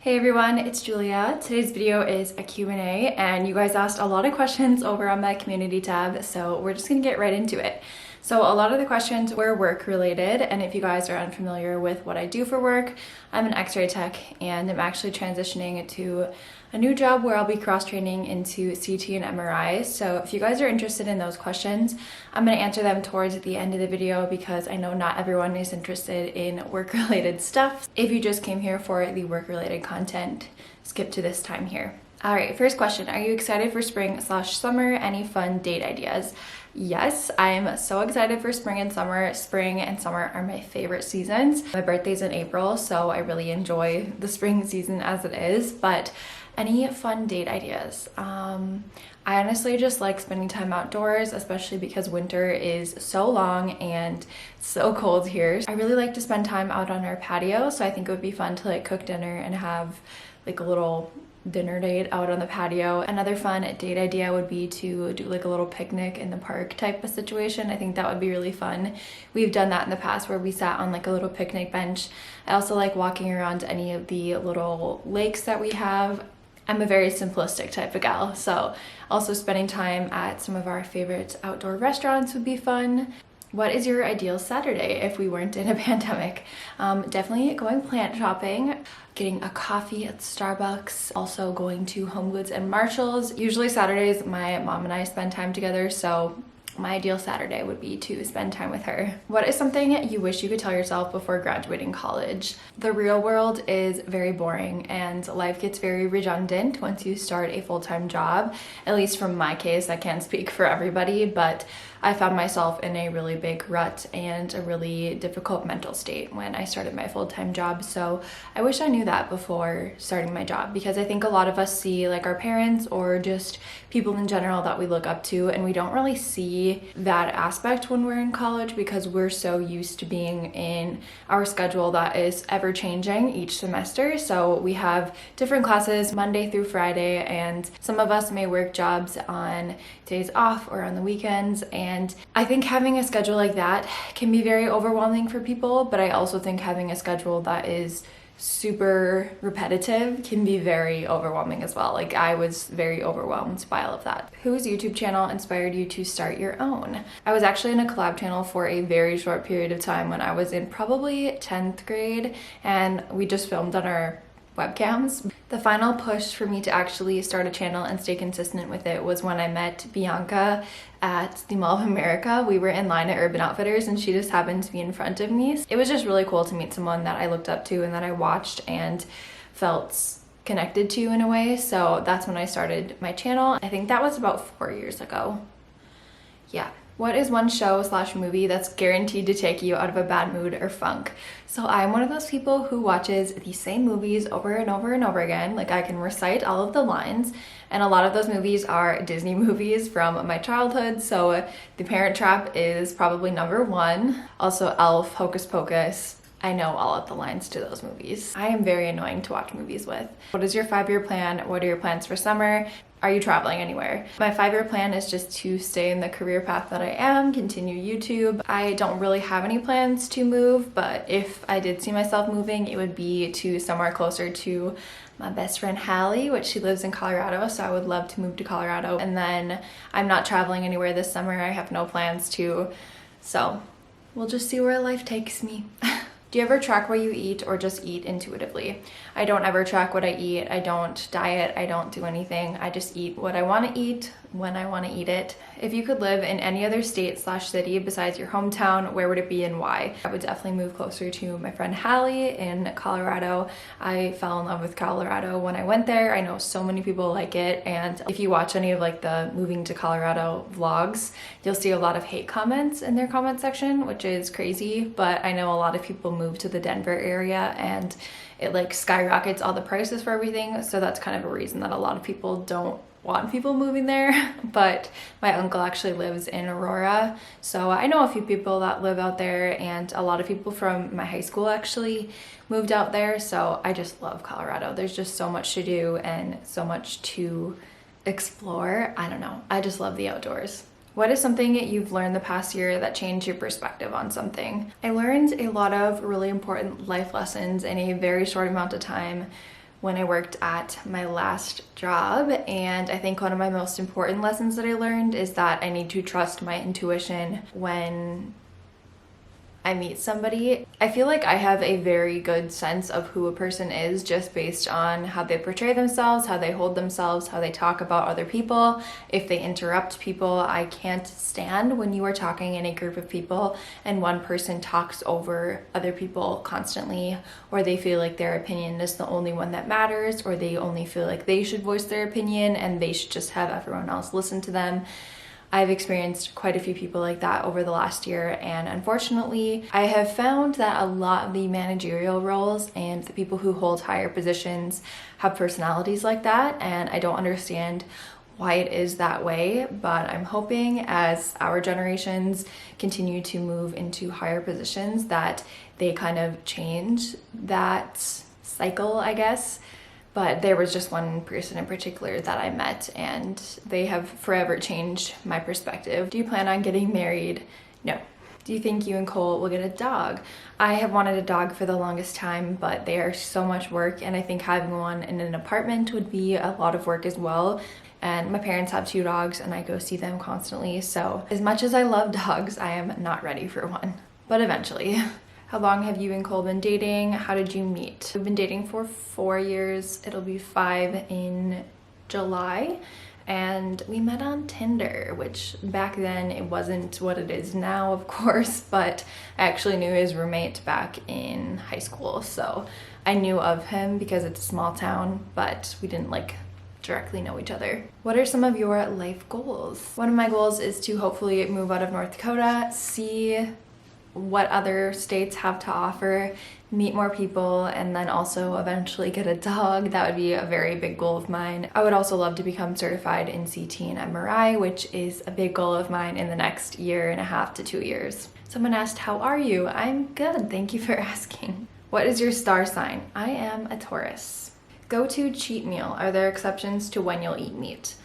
Hey everyone, it's Julia. Today's video is a Q&A and you guys asked a lot of questions over on my community tab, so we're just gonna get right into it. So a lot of the questions were work related, and if you guys are unfamiliar with what I do for work, I'm an X-ray tech and I'm actually transitioning to a new job where I'll be cross-training into CT and MRI. So if you guys are interested in those questions, I'm going to answer them towards the end of the video because I know not everyone is interested in work-related stuff. If you just came here for the work-related content, skip to this time here. All right, first question. Are you excited for spring/summer? Any fun date ideas? Yes, I'm so excited for spring and summer. Spring and summer are my favorite seasons. My birthday's in April, so I really enjoy the spring season as it is, but any fun date ideas? I honestly just like spending time outdoors, especially because winter is so long and so cold here. I really like to spend time out on our patio, so I think it would be fun to like cook dinner and have like a little dinner date out on the patio. Another fun date idea would be to do like a little picnic in the park type of situation. I think that would be really fun. We've done that in the past where we sat on like a little picnic bench. I also like walking around any of the little lakes that we have. I'm a very simplistic type of gal, so also spending time at some of our favorite outdoor restaurants would be fun. What is your ideal Saturday if we weren't in a pandemic? Definitely going plant shopping, getting a coffee at Starbucks, also going to Home Goods and Marshalls. Usually Saturdays, my mom and I spend time together, so my ideal Saturday would be to spend time with her. What is something you wish you could tell yourself before graduating college? The real world is very boring and life gets very redundant once you start a full-time job. At least from my case, I can't speak for everybody, but I found myself in a really big rut and a really difficult mental state when I started my full-time job. So I wish I knew that before starting my job, because I think a lot of us see like our parents or just people in general that we look up to, and we don't really see that aspect when we're in college because we're so used to being in our schedule that is ever changing each semester. So we have different classes Monday through Friday, and some of us may work jobs on days off or on the weekends, and I think having a schedule like that can be very overwhelming for people, but I also think having a schedule that is super repetitive can be very overwhelming as well. Like, I was very overwhelmed by all of that. Whose YouTube channel inspired you to start your own? I was actually in a collab channel for a very short period of time when I was in probably 10th grade, and we just filmed on our webcams. The final push for me to actually start a channel and stay consistent with it was when I met Bianca at the Mall of America. We were in line at Urban Outfitters and she just happened to be in front of me. It was just really cool to meet someone that I looked up to and that I watched and felt connected to in a way. So that's when I started my channel. I think that was about 4 years ago. Yeah. What is one show/movie that's guaranteed to take you out of a bad mood or funk? So I'm one of those people who watches the same movies over and over and over again. Like, I can recite all of the lines, and a lot of those movies are Disney movies from my childhood. So The Parent Trap is probably number one. Also Elf, Hocus Pocus. I know all of the lines to those movies. I am very annoying to watch movies with. What is your 5-year plan? What are your plans for summer? Are you traveling anywhere? My 5-year plan is just to stay in the career path that I am, continue YouTube. I don't really have any plans to move, but if I did see myself moving, it would be to somewhere closer to my best friend Hiiii, which she lives in Colorado, so I would love to move to Colorado. And then I'm not traveling anywhere this summer. I have no plans to, so we'll just see where life takes me. Do you ever track what you eat or just eat intuitively? I don't ever track what I eat. I don't diet. I don't do anything. I just eat what I want to eat when I want to eat it. If you could live in any other state/city besides your hometown, where would it be and why? I would definitely move closer to my friend Hiiii in Colorado. I fell in love with Colorado when I went there. I know so many people like it, and if you watch any of like the moving to Colorado vlogs, you'll see a lot of hate comments in their comment section, which is crazy, but I know a lot of people move to the Denver area and it like skyrockets all the prices for everything, so that's kind of a reason that a lot of people don't want people moving there. But my uncle actually lives in Aurora, so I know a few people that live out there, and a lot of people from my high school actually moved out there, so I just love Colorado. There's just so much to do and so much to explore. I don't know, I just love the outdoors. What is something you've learned the past year that changed your perspective on something? I learned a lot of really important life lessons in a very short amount of time when I worked at my last job, and I think one of my most important lessons that I learned is that I need to trust my intuition when I meet somebody. I feel like I have a very good sense of who a person is just based on how they portray themselves, how they hold themselves, how they talk about other people, if they interrupt people. I can't stand when you are talking in a group of people and one person talks over other people constantly, or they feel like their opinion is the only one that matters, or they only feel like they should voice their opinion and they should just have everyone else listen to them. I've experienced quite a few people like that over the last year, and unfortunately, I have found that a lot of the managerial roles and the people who hold higher positions have personalities like that, and I don't understand why it is that way, but I'm hoping as our generations continue to move into higher positions that they kind of change that cycle, I guess. But there was just one person in particular that I met, and they have forever changed my perspective. Do you plan on getting married? No. Do you think you and Cole will get a dog? I have wanted a dog for the longest time, but they are so much work, and I think having one in an apartment would be a lot of work as well. And my parents have 2 dogs, and I go see them constantly, so as much as I love dogs, I am not ready for one. But eventually. How long have you and Cole been dating? How did you meet? We've been dating for 4 years. It'll be 5 in July. And we met on Tinder, which back then it wasn't what it is now, of course, but I actually knew his roommate back in high school. So I knew of him because it's a small town, but we didn't directly know each other. What are some of your life goals? One of my goals is to hopefully move out of North Dakota, see what other states have to offer, meet more people, and then also eventually get a dog. That would be a very big goal of mine. I would also love to become certified in CT and MRI, which is a big goal of mine in the next 1.5 to 2 years. Someone asked, how are you? I'm good, thank you for asking. What is your star sign? I am a Taurus. Go-to cheat meal. Are there exceptions to when you'll eat meat?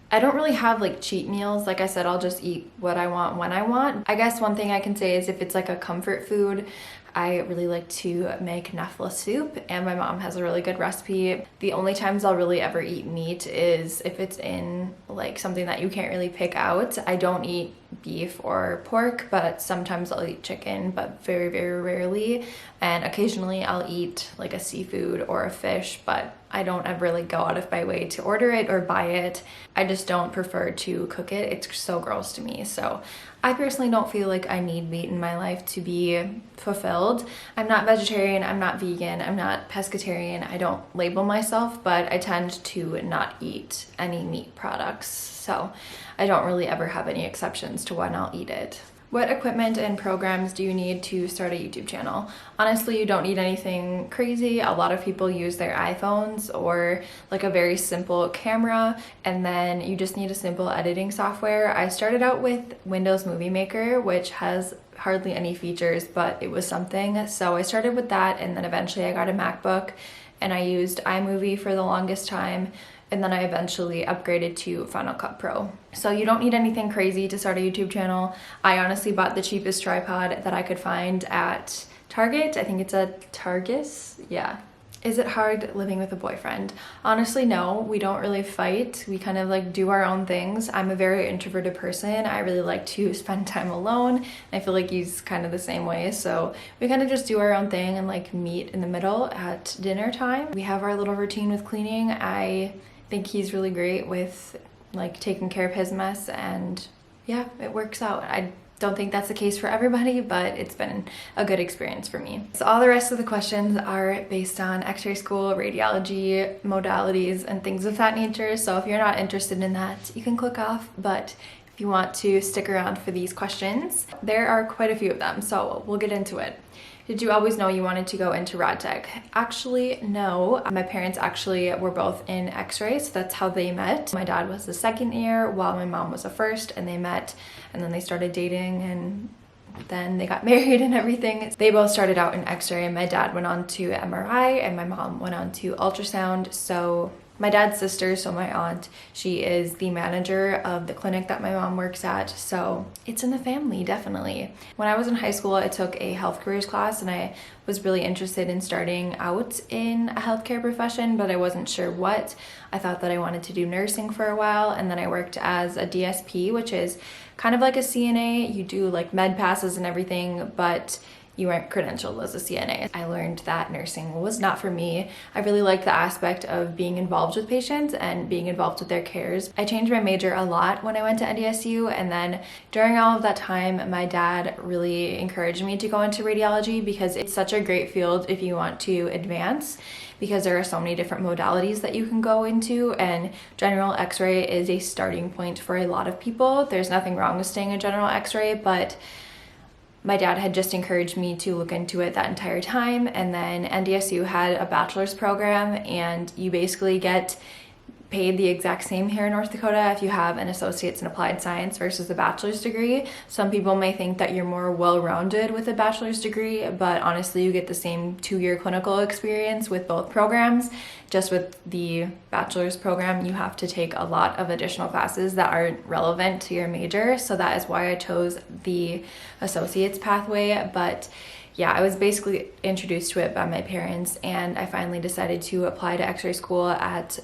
I don't really have cheat meals. Like I said, I'll just eat what I want when I want. I guess one thing I can say is if it's a comfort food, I really like to make nafla soup, and my mom has a really good recipe. The only times I'll really ever eat meat is if it's in something that you can't really pick out. I don't eat beef or pork, but sometimes I'll eat chicken, but very, very rarely. And occasionally I'll eat a seafood or a fish, but I don't ever go out of my way to order it or buy it. I just don't prefer to cook it. It's so gross to me. So I personally don't feel like I need meat in my life to be fulfilled. I'm not vegetarian, I'm not vegan, I'm not pescatarian. I don't label myself, but I tend to not eat any meat products. So I don't really ever have any exceptions to when I'll eat it. What equipment and programs do you need to start a YouTube channel? Honestly, you don't need anything crazy. A lot of people use their iPhones or a very simple camera, and then you just need a simple editing software. I started out with Windows Movie Maker, which has hardly any features, but it was something. So I started with that, and then eventually I got a MacBook, and I used iMovie for the longest time. And then I eventually upgraded to Final Cut Pro. So you don't need anything crazy to start a YouTube channel. I honestly bought the cheapest tripod that I could find at Target. I think it's a Targus, yeah. Is it hard living with a boyfriend? Honestly, no, we don't really fight. We kind of do our own things. I'm a very introverted person. I really like to spend time alone. I feel like he's kind of the same way. So we kind of just do our own thing and meet in the middle at dinner time. We have our little routine with cleaning. I think he's really great with taking care of his mess, and yeah, it works out. I don't think that's the case for everybody, but it's been a good experience for me. So all the rest of the questions are based on x-ray school, radiology, modalities, and things of that nature. So if you're not interested in that, you can click off, but if you want to stick around for these questions, there are quite a few of them, so we'll get into it. Did you always know you wanted to go into rad tech? Actually, no. My parents actually were both in x-ray, so that's how they met. My dad was the second year while my mom was the first, and they met, and then they started dating, and then they got married and everything. They both started out in x-ray, and my dad went on to MRI, and my mom went on to ultrasound, so My dad's sister, so my aunt, she is the manager of the clinic that my mom works at, so it's in the family, definitely. When I was in high school, I took a health careers class and I was really interested in starting out in a healthcare profession, but I wasn't sure what. I thought that I wanted to do nursing for a while, and then I worked as a DSP, which is kind of like a CNA. You do like med passes and everything, but you aren't credentialed as a CNA. I learned that nursing was not for me. I really liked the aspect of being involved with patients and being involved with their cares. I changed my major a lot when I went to NDSU, and then during all of that time, my dad really encouraged me to go into radiology because it's such a great field if you want to advance, because there are so many different modalities that you can go into, and general x-ray is a starting point for a lot of people. There's nothing wrong with staying in general x-ray, but my dad had just encouraged me to look into it that entire time. And then NDSU had a bachelor's program, and you basically get paid the exact same here in North Dakota if you have an associate's in applied science versus a bachelor's degree. Some people may think that you're more well-rounded with a bachelor's degree, but honestly you get the same 2-year clinical experience with both programs. Just with the bachelor's program, you have to take a lot of additional classes that aren't relevant to your major, so that is why I chose the associate's pathway. But yeah, I was basically introduced to it by my parents, and I finally decided to apply to x-ray school at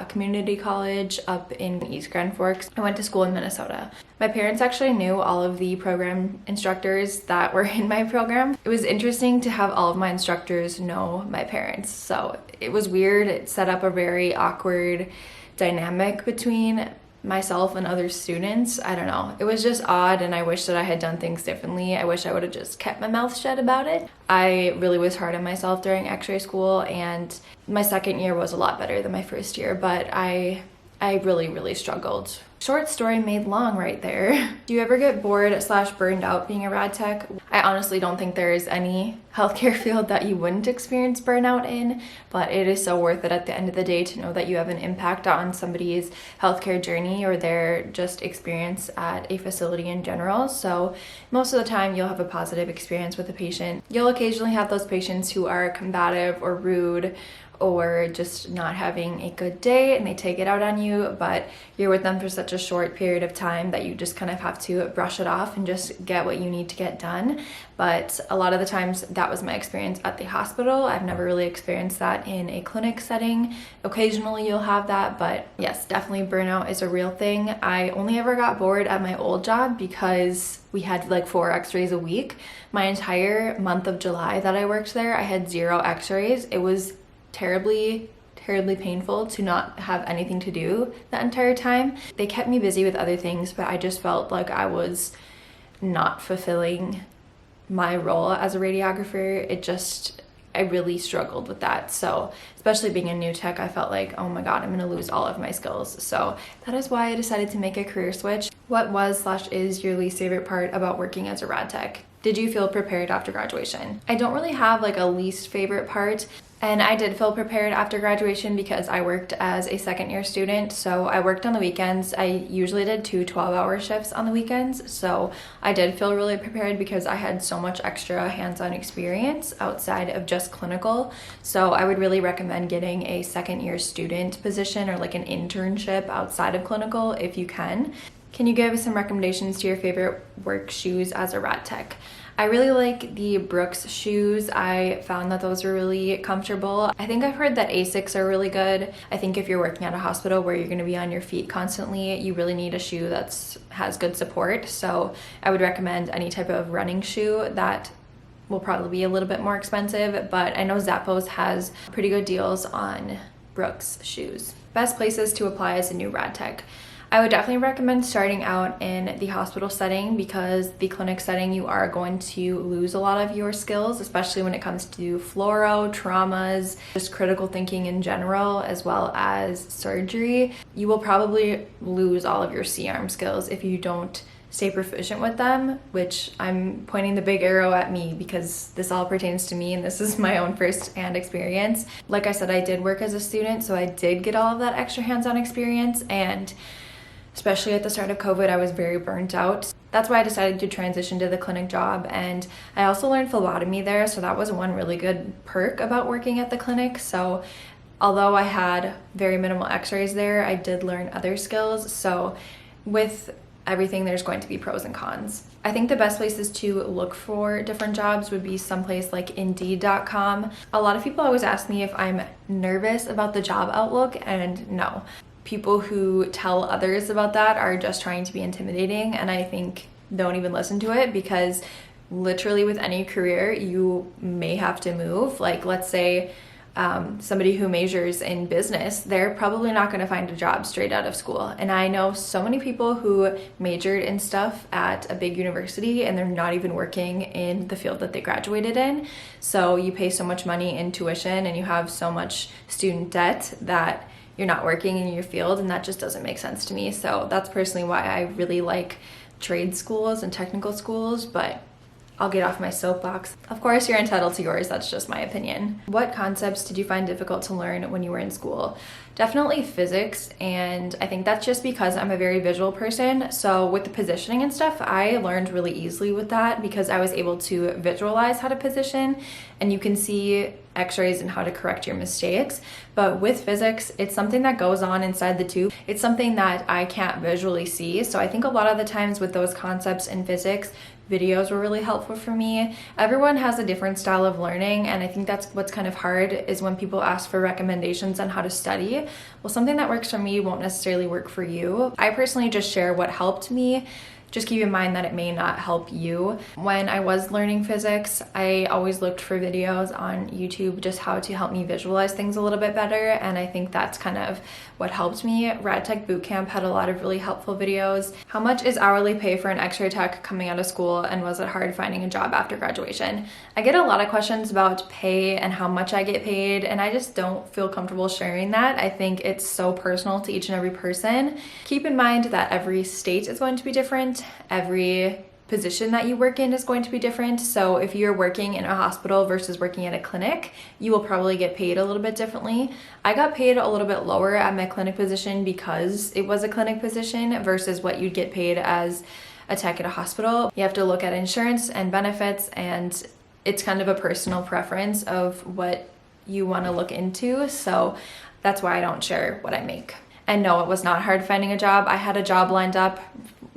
community college up in East Grand Forks. I went to school in Minnesota. My parents actually knew all of the program instructors that were in my program. It was interesting to have all of my instructors know my parents, so it was weird. It set up a very awkward dynamic between myself and other students. I don't know. It was just odd, and I wish that I had done things differently. I wish I would have just kept my mouth shut about it. I really was hard on myself during x-ray school, and my second year was a lot better than my first year, but I really struggled. Short story made long right there. Do you ever get bored / burned out being a rad tech? I honestly don't think there is any healthcare field that you wouldn't experience burnout in, but it is so worth it at the end of the day to know that you have an impact on somebody's healthcare journey or their just experience at a facility in general. So most of the time you'll have a positive experience with a patient. You'll occasionally have those patients who are combative or rude or just not having a good day and they take it out on you, but you're with them for such a short period of time that you just kind of have to brush it off and just get what you need to get done. But a lot of the times that was my experience at the hospital. I've never really experienced that in a clinic setting. Occasionally you'll have that, but yes, definitely burnout is a real thing. I only ever got bored at my old job because we had like 4 x-rays a week. My entire month of July that I worked there, I had 0 x-rays. It was terribly painful to not have anything to do that entire time. They kept me busy with other things, but I just felt like I was not fulfilling my role as a radiographer. I really struggled with that. So especially being a new tech, I felt like, oh my God, I'm gonna lose all of my skills. So that is why I decided to make a career switch. What was / is your least favorite part about working as a rad tech? Did you feel prepared after graduation? I don't really have like a least favorite part. And I did feel prepared after graduation because I worked as a second-year student, so I worked on the weekends. I usually did 2 12-hour shifts on the weekends, so I did feel really prepared because I had so much extra hands-on experience outside of just clinical. So I would really recommend getting a second-year student position or like an internship outside of clinical if you can. Can you give some recommendations to your favorite work shoes as a rad tech? I really like the Brooks shoes. I found that those were really comfortable. I think I've heard that Asics are really good. I think if you're working at a hospital where you're going to be on your feet constantly, you really need a shoe that has good support. So I would recommend any type of running shoe. That will probably be a little bit more expensive, but I know Zappos has pretty good deals on Brooks shoes. Best places to apply as a new rad tech. I would definitely recommend starting out in the hospital setting because the clinic setting you are going to lose a lot of your skills, especially when it comes to fluoro, traumas, just critical thinking in general, as well as surgery. You will probably lose all of your C-arm skills if you don't stay proficient with them, which I'm pointing the big arrow at me because this all pertains to me and this is my own first-hand experience. Like I said, I did work as a student, so I did get all of that extra hands-on experience, and especially at the start of COVID, I was very burnt out. That's why I decided to transition to the clinic job, and I also learned phlebotomy there, so that was one really good perk about working at the clinic. So although I had very minimal x-rays there, I did learn other skills. So with everything, there's going to be pros and cons. I think the best places to look for different jobs would be someplace like Indeed.com. A lot of people always ask me if I'm nervous about the job outlook, and no. People who tell others about that are just trying to be intimidating, and I think don't even listen to it, because literally with any career, you may have to move. Like, let's say somebody who majors in business, they're probably not going to find a job straight out of school. And I know so many people who majored in stuff at a big university and they're not even working in the field that they graduated in. So you pay so much money in tuition and you have so much student debt that you're not working in your field, and that just doesn't make sense to me. So that's personally why I really like trade schools and technical schools, but I'll get off my soapbox. Of course, you're entitled to yours. That's just my opinion. What concepts did you find difficult to learn when you were in school? Definitely physics, and I think that's just because I'm a very visual person. So with the positioning and stuff, I learned really easily with that because I was able to visualize how to position, and you can see x-rays and how to correct your mistakes. But with physics, it's something that goes on inside the tube. It's something that I can't visually see. So I think a lot of the times with those concepts in physics, videos were really helpful for me. Everyone has a different style of learning, and I think that's what's kind of hard is when people ask for recommendations on how to study. Well, something that works for me won't necessarily work for you. I personally just share what helped me. Just keep in mind that it may not help you. When I was learning physics, I always looked for videos on YouTube just how to help me visualize things a little bit better, and I think that's kind of what helped me. RadTech Bootcamp had a lot of really helpful videos. How much is hourly pay for an x-ray tech coming out of school, and was it hard finding a job after graduation? I get a lot of questions about pay and how much I get paid, and I just don't feel comfortable sharing that. I think it's so personal to each and every person. Keep in mind that every state is going to be different. Every position that you work in is going to be different. So if you're working in a hospital versus working at a clinic, you will probably get paid a little bit differently. I got paid a little bit lower at my clinic position because it was a clinic position versus what you'd get paid as a tech at a hospital. You have to look at insurance and benefits, and it's kind of a personal preference of what you want to look into. So that's why I don't share what I make. And no, it was not hard finding a job. I had a job lined up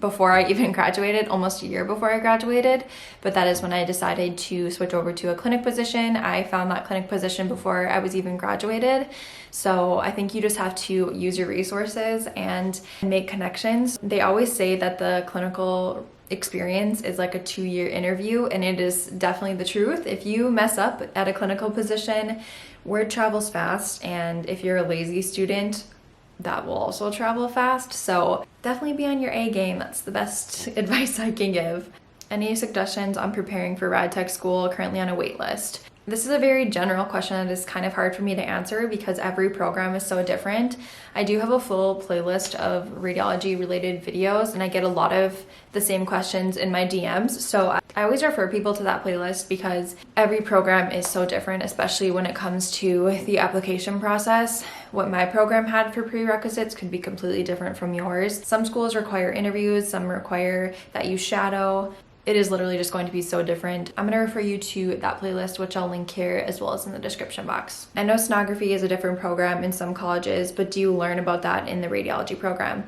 before I even graduated, almost a year before I graduated, but that is when I decided to switch over to a clinic position. I found that clinic position before I was even graduated. So I think you just have to use your resources and make connections. They always say that the clinical experience is like a 2-year interview, and it is definitely the truth. If you mess up at a clinical position, word travels fast, and if you're a lazy student, that will also travel fast. So definitely be on your A game. That's the best advice I can give. Any suggestions on preparing for rad tech school? Currently on a wait list. This is a very general question that is kind of hard for me to answer because every program is so different. I do have a full playlist of radiology related videos, and I get a lot of the same questions in my DMs. So I always refer people to that playlist because every program is so different, especially when it comes to the application process. What my program had for prerequisites could be completely different from yours. Some schools require interviews, some require that you shadow. It is literally just going to be so different. I'm going to refer you to that playlist, which I'll link here as well as in the description box. I know sonography is a different program in some colleges, but do you learn about that in the radiology program?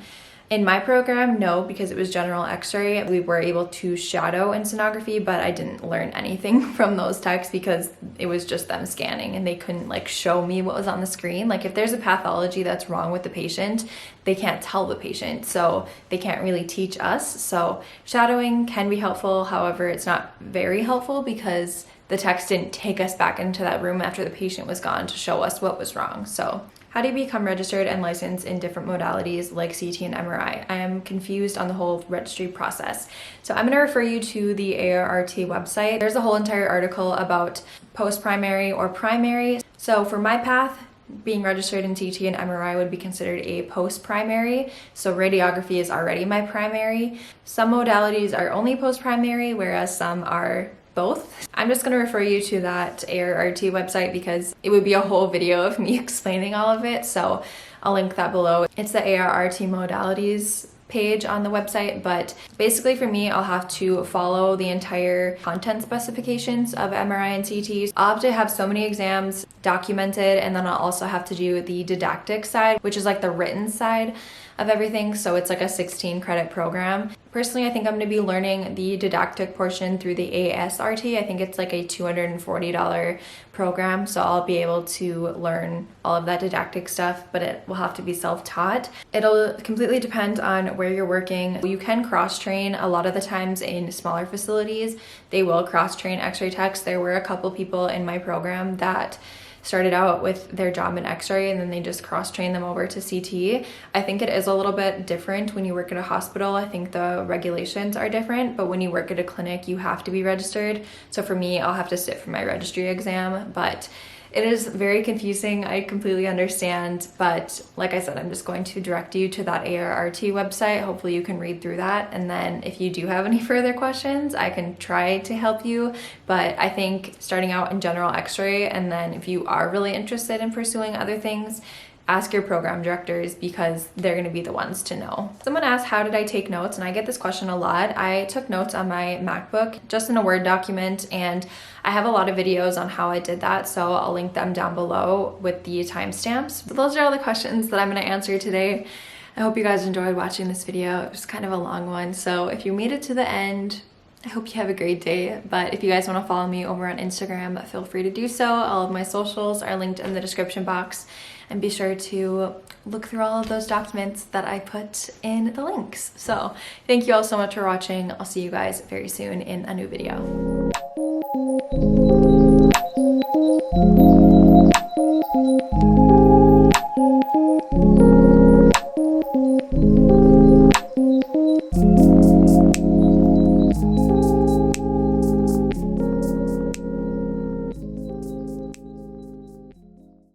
In my program, no, because it was general x-ray. We were able to shadow in sonography, but I didn't learn anything from those techs because it was just them scanning and they couldn't like show me what was on the screen. Like if there's a pathology that's wrong with the patient, they can't tell the patient, so they can't really teach us. So shadowing can be helpful. However, it's not very helpful because the techs didn't take us back into that room after the patient was gone to show us what was wrong. So how do you become registered and licensed in different modalities like CT and MRI? I am confused on the whole registry process. So I'm going to refer you to the ARRT website. There's a whole entire article about post-primary or primary. So for my path, being registered in CT and MRI would be considered a post-primary. So radiography is already my primary. Some modalities are only post-primary, whereas some are both. I'm just going to refer you to that ARRT website because it would be a whole video of me explaining all of it. So I'll link that below. It's the ARRT modalities page on the website, but basically for me, I'll have to follow the entire content specifications of MRI and CTs. I'll have to have so many exams documented, and then I'll also have to do the didactic side, which is like the written side of everything. So it's like a 16 credit program. Personally, I think I'm going to be learning the didactic portion through the ASRT. I think it's like a $240 program. So I'll be able to learn all of that didactic stuff, but it will have to be self-taught. It'll completely depend on where you're working. You can cross-train a lot of the times in smaller facilities. They will cross-train x-ray techs. There were a couple people in my program that started out with their job in x-ray and then they just cross-train them over to CT. I think it is a little bit different when you work at a hospital. I think the regulations are different, but when you work at a clinic, you have to be registered. So for me, I'll have to sit for my registry exam, but it is very confusing. I completely understand, but like I said, I'm just going to direct you to that ARRT website. Hopefully you can read through that. And then if you do have any further questions, I can try to help you. But I think starting out in general x-ray, and then if you are really interested in pursuing other things, ask your program directors because they're going to be the ones to know. Someone asked, how did I take notes? And I get this question a lot. I took notes on my MacBook, just in a Word document, and I have a lot of videos on how I did that, so I'll link them down below with the timestamps. So those are all the questions that I'm going to answer today. I hope you guys enjoyed watching this video. It was kind of a long one, so if you made it to the end, I hope you have a great day. But if you guys want to follow me over on Instagram, feel free to do so. All of my socials are linked in the description box. And be sure to look through all of those documents that I put in the links. So thank you all so much for watching. I'll see you guys very soon in a new video.